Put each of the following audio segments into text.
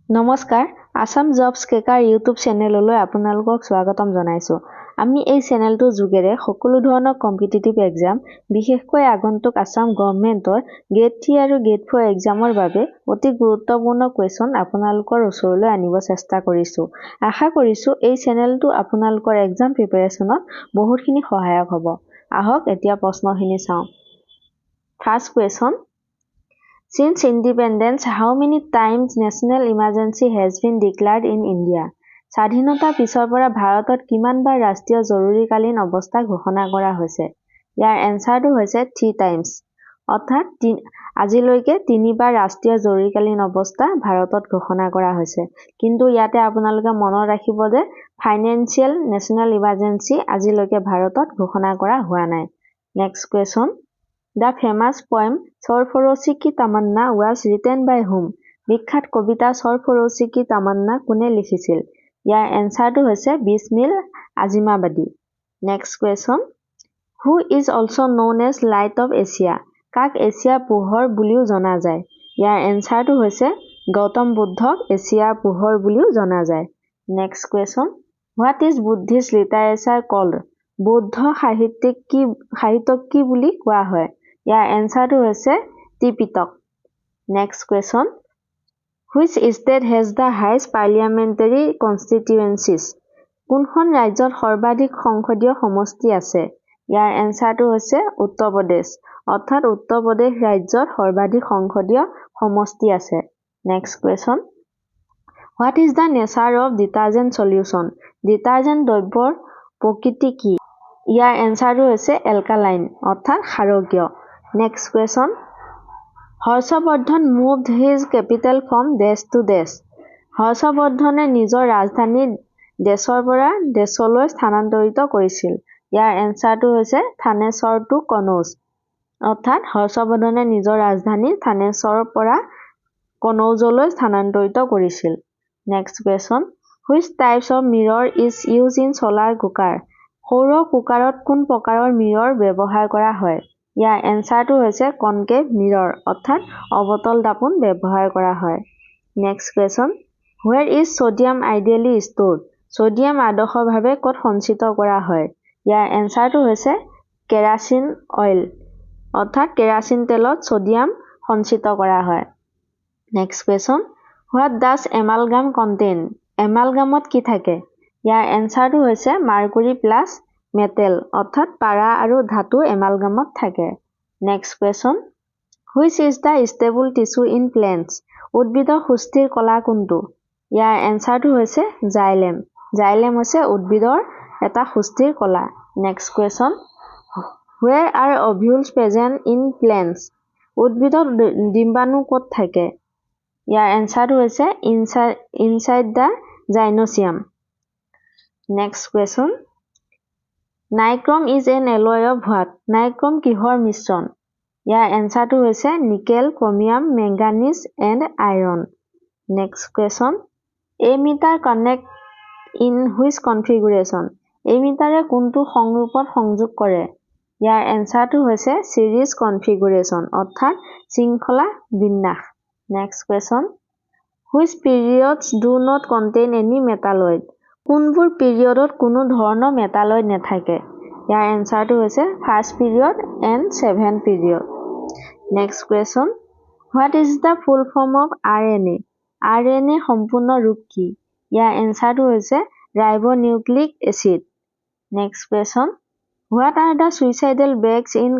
নমস্কাৰ Assam jobs কেকাৰ YouTube চেনেললৈ আপোনালোকক স্বাগতম জনাইছো। আমি এই চেনেলটোৰ যোগেৰে সকলো ধৰণৰ কম্পিটিটিভ এক্সাম, বিশেষকৈ আগন্তুক আসাম গভৰ্ণমেণ্টৰ গ্ৰেড 3 আৰু গ্ৰেড 4 এক্সামৰ বাবে অতি গুৰুত্বপূৰ্ণ কুৱেশ্যন আপোনালোকৰ ওচৰলৈ আনিব চেষ্টা কৰিছো। আশা কৰিছো এই চেনেলটো আপোনালোকৰ এক্সাম প্ৰিপাৰেচনত বহুতখিনি সহায়ক হ'ব। আহক এতিয়া প্ৰশ্নখিনি চাওঁ। First question, Since independence, how many times national emergency has been declared in India? স্বাধীনতাৰ পিছৰ পৰা ভাৰতত কিমানবাৰ ৰাষ্ট্ৰীয় জৰুৰীকালীন অৱস্থা ঘোষণা কৰা হৈছে? ইয়াৰ এনসাৰটো হৈছে 3 times। অৰ্থাৎ আজিলৈকে 3বাৰ ৰাষ্ট্ৰীয় জৰুৰীকালীন অৱস্থা ভাৰতত ঘোষণা কৰা হৈছে। কিন্তু ইয়াতে আপোনালোকে মনত ৰাখিব যে ফাইনেন্সিয়েল নেশ্যনেল ইমাৰ্জেঞ্চি আজিলৈকে ভাৰতত ঘোষণা কৰা হোৱা নাই। Next question, The famous poem সৰফৰোশী কি তামান্না was written by whom? বিখ্যাত কবিতা সৰফৰোশী কি তামান্না কোনে লিখিছিল? ইয়াৰ এনসাৰটো হৈছে Bismil Azimabadi. Next question, Who is also known as Light of Asia? কাক এছিয়াৰ পোহৰ বুলিও জনা যায়? ইয়াৰ এনসাৰটো হৈছে গৌতম বুদ্ধক এছিয়াৰ পোহৰ বুলিও জনা যায়। Next question, What is Buddhist literature called? বৌদ্ধ সাহিত্যক কি বুলি কোৱা হয়? ইয়াৰ এনসাৰটো হৈছে Tripitaka. Next question, Which state has the highest parliamentary constituencies? কোনখন ৰাজ্যত সৰ্বাধিক সংসদীয় সমষ্টি আছে? ইয়াৰ এনসাৰটো হৈছে উত্তৰ প্ৰদেশ। অৰ্থাৎ উত্তৰ প্ৰদেশ ৰাজ্যত সৰ্বাধিক সংসদীয় সমষ্টি আছে। Next question, What is the nature of detergent solution? ডিটাৰজেন্ট দ্ৰব্যৰ প্ৰকৃতি কি? ইয়াৰ এনসাৰটো হৈছে এলকালাইন অৰ্থাৎ ক্ষাৰকীয়। Next question, Harshavardhan moved his capital from dash to dash. হৰ্ষবৰ্ধনে নিজৰ ৰাজধানী দেশৰ পৰা দেশলৈ স্থানান্তৰিত কৰিছিল। ইয়াৰ এনসাৰটো হৈছে থানেশ্বৰ টু কনৌজ। অৰ্থাৎ হৰ্ষবৰ্ধনে নিজৰ ৰাজধানী থানেশ্বৰৰ পৰা কনৌজলৈ স্থানান্তৰিত কৰিছিল। Next question, Which types of mirror is used in solar cooker? সৌৰ কুকাৰত কোন প্ৰকাৰৰ মিৰৰ ব্যৱহাৰ কৰা হয়? ইয়াৰ এনসাৰটো হৈছে কনকেভ মিৰৰ অৰ্থাৎ অৱতল দাপোন ব্যৱহাৰ কৰা হয়। Next question, Where is sodium ideally stored? Sodium আদৰ্শভাৱে ক'ত সঞ্চিত কৰা হয়? ইয়াৰ এনসাৰটো হৈছে কেৰাচিন অইল অৰ্থাৎ কেৰাচিন তেলত ছডিয়াম সঞ্চিত কৰা হয়। Next question, What does amalgam contain? এমালগামত কি থাকে? ইয়াৰ এনসাৰটো হৈছে মাৰ্কুৰী প্লাছ মেটেল অৰ্থাৎ পাৰা আৰু ধাতু এমালগামত থাকে। Next question, Which is the stable tissue in plants? উদ্ভিদৰ সুস্থিৰ কলা কোনটো? ইয়াৰ এনসাৰটো হৈছে জাইলেম। জাইলেম হৈছে উদ্ভিদৰ এটা সুস্থিৰ কলা। Next question, Where are ovules present in plants? উদ্ভিদত ডিম্বাণু ক'ত থাকে? ইয়াৰ এনসাৰটো হৈছে inside the gynoecium. Next question, nichrome is an alloy of what? Nichrome কিহৰ মিশ্ৰণ? ইয়াৰ এনসাৰটো হৈছে nickel, chromium, manganese and iron. Next question, ammeter connect in which configuration? এমিটাৰে কোনটো সংৰূপত সংযোগ কৰে? ইয়াৰ এনসাৰটো হৈছে চিৰিজ কনফিগুৰেশ্যন অৰ্থাৎ শৃংখলা বিন্যাস। Next question, which periods do not contain any metalloid? কোনবোৰ পিৰিয়ডত কোনো ধৰণৰ মেটালইড নাথাকে? ইয়াৰ এনসাৰটো হৈছে first period and seventh period. Next question, what is the full form of RNA? RNA সম্পূৰ্ণ ৰূপ কি? ইয়াৰ এনসাৰটো হৈছে ribonucleic acid. Next question, what are the suicidal bags in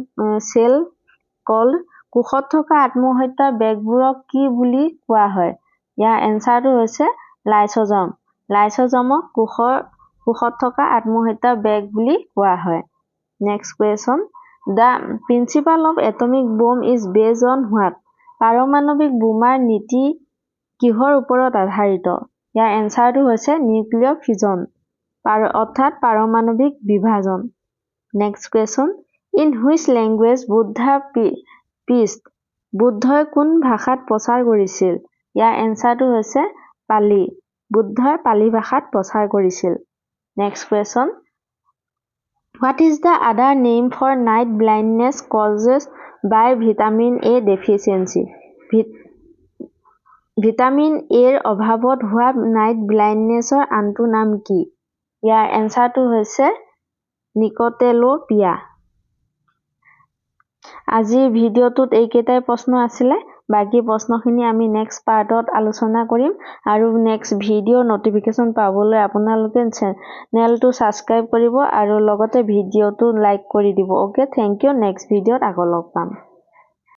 cell called? কোষত থকা আত্মহত্যাৰ বেগবোৰক কি বুলি কোৱা হয়? ইয়াৰ এনসাৰটো হৈছে লাইছ'জম। লাইছ'জমক কোষত থকা আত্মহত্যাৰ বেগ বুলি কোৱা হয়। Next question, the principal of atomic বম ইজ বেজড অন হোৱাট? পাৰমাণৱিক বোমাৰ নীতি কিহৰ ওপৰত আধাৰিত? ইয়াৰ এনসাৰটো হৈছে নিউক্লিয় ফিউজন অৰ্থাৎ পাৰমাণৱিক বিভাজন। Next question, in which language Buddha preached? বুদ্ধই কোন ভাষাত প্ৰচাৰ কৰিছিল? ইয়াৰ এনসাৰটো হৈছে পালি। বুদ্ধই পালি ভাষাত প্ৰচাৰ কৰিছিল। Next question, what is the other name for night blindness caused by vitamin A deficiency? Vitamin এৰ অভাৱত হোৱা নাইট ব্লাইণ্ডনেছৰ আনটো নাম কি? ইয়াৰ এনচাৰটো হৈছে নিকটেলোপিয়া। আজিৰ ভিডিঅ'টোত এইকেইটাই প্ৰশ্ন আছিলে। বাকী প্ৰশ্নখিনি আমি নেক্সট পাৰ্টত আলোচনা কৰিম আৰু নেক্সট ভিডিঅ'ৰ নটিফিকেশ্যন পাবলৈ আপোনালোকে চেনেলটো ছাবস্ক্ৰাইব কৰিব আৰু লগতে ভিডিঅ'টো লাইক কৰি দিব। Okay, thank U. নেক্সট ভিডিঅ'ত আকৌ লগ পাম।